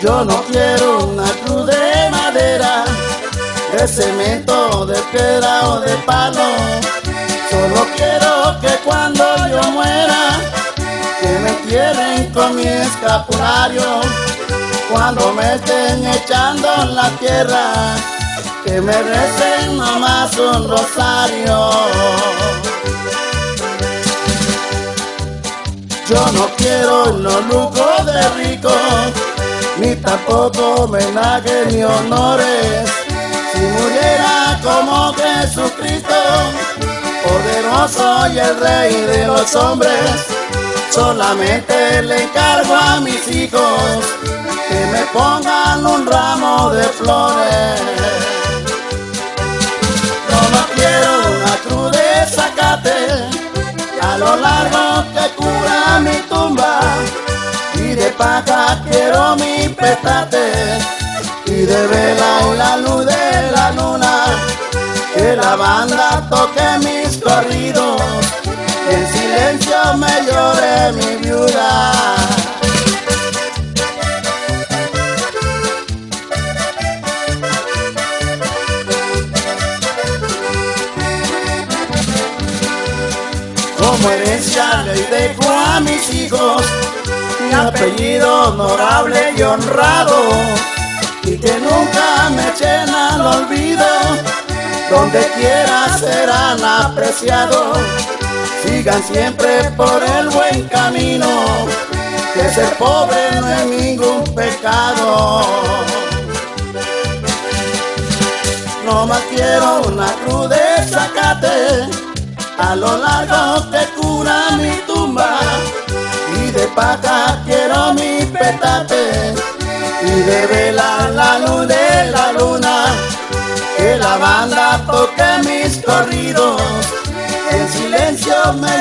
Yo no quiero una cruz de madera, de cemento, de piedra o de palo. Solo quiero que cuando yo muera, que me entierren con mi escapulario. Cuando me estén echando en la tierra, que me recen nomás un rosario. Yo no quiero los lujos de rico, ni tampoco homenaje ni honores. Si muriera como Jesucristo, poderoso y el Rey de los hombres, solamente le encargo a mis hijos que me pongan un ramo de flores. No quiero una cruz de zacate a lo largo que cubra mi tumba, y de paja quiero mi petate, y de vela y la luz de la luna, que la banda toque mis corridos y en silencio me llore mi viuda. Como herencia le dejo a mis hijos mi apellido honorable y honrado, y que nunca me echen al olvido, donde quiera serán apreciados. Sigan siempre por el buen camino, que ser pobre no es ningún pecado. No más quiero una cruz de zacate a lo largo que cura mi tumba, y de paja quiero mi petate, y de vela la luz de la luna, que la banda toque mis corridos, en silencio me